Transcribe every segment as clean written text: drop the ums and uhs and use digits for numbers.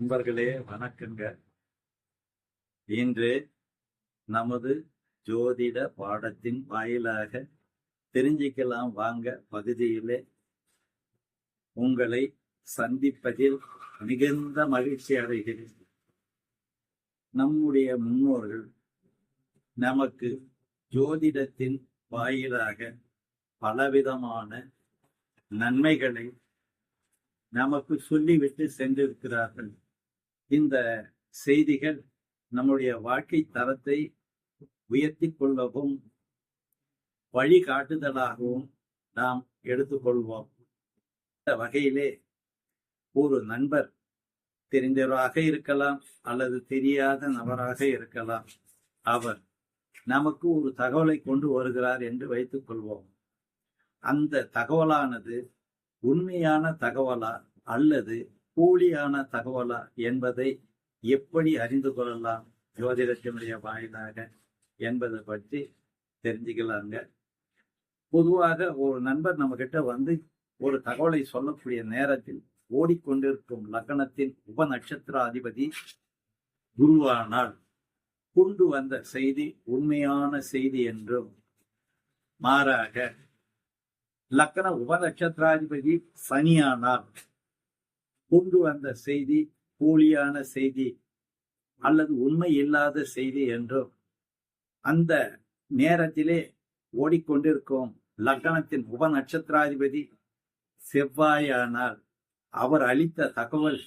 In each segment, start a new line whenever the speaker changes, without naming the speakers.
நண்பர்களே வணக்கங்க. இன்று நமது ஜோதிட பாடத்தின் வாயிலாக தெரிஞ்சிக்கலாம் வாங்க பகுதியிலே உங்களை சந்திப்பதில் மிகுந்த மகிழ்ச்சி அடைகிறேன். நம்முடைய முன்னோர்கள் நமக்கு ஜோதிடத்தின் வாயிலாக பலவிதமான நன்மைகளை நமக்கு சொல்லிவிட்டு சென்றிருக்கிறார்கள். இந்த செய்திகள் நம்முடைய வாழ்க்கை தரத்தை உயர்த்தி கொள்ளவும் வழிகாட்டுதலாகவும் நாம் எடுத்துக்கொள்வோம். இந்த வகையிலே ஒரு நண்பர் தெரிந்தவராக இருக்கலாம் அல்லது தெரியாத நபராக இருக்கலாம். அவர் நமக்கு ஒரு தகவலை கொண்டு வருகிறார் என்று வைத்துக் கொள்வோம். அந்த தகவலானது உண்மையான தகவலா அல்லது போலியான தகவலா என்பதை எப்படி அறிந்து கொள்ளலாம் ஜோதிடத்தினுடைய வாயிலாக என்பதை பற்றி தெரிஞ்சுக்கலாங்க. பொதுவாக ஒரு நண்பர் நம்ம கிட்ட வந்து ஒரு தகவலை சொல்லக்கூடிய நேரத்தில் ஓடிக்கொண்டிருக்கும் லக்னத்தின் உப நட்சத்திராதிபதி குருவானால் கொண்டு வந்த செய்தி உண்மையான செய்தி என்றும், மாறாக லக்ன உப நட்சத்திராதிபதி சனியானால் கொண்டு வந்த செய்தி போலியான செய்தி அல்லது உண்மை இல்லாத செய்தி என்றும், அந்த நேரத்திலே ஓடிக்கொண்டிருக்கும் லக்னத்தின் உப நட்சத்திராதிபதி செவ்வாயானால் அவர் அளித்த தகவல்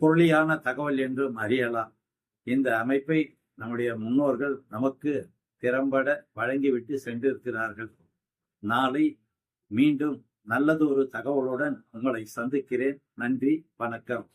பொருளியான தகவல் என்றும் அறியலாம். இந்த அமைப்பை நம்முடைய முன்னோர்கள் நமக்கு திறம்பட வழங்கிவிட்டு சென்றிருக்கிறார்கள். நாளை மீண்டும் நல்லதொரு தகவலுடன் உங்களை சந்திக்கிறேன். நன்றி, வணக்கம்.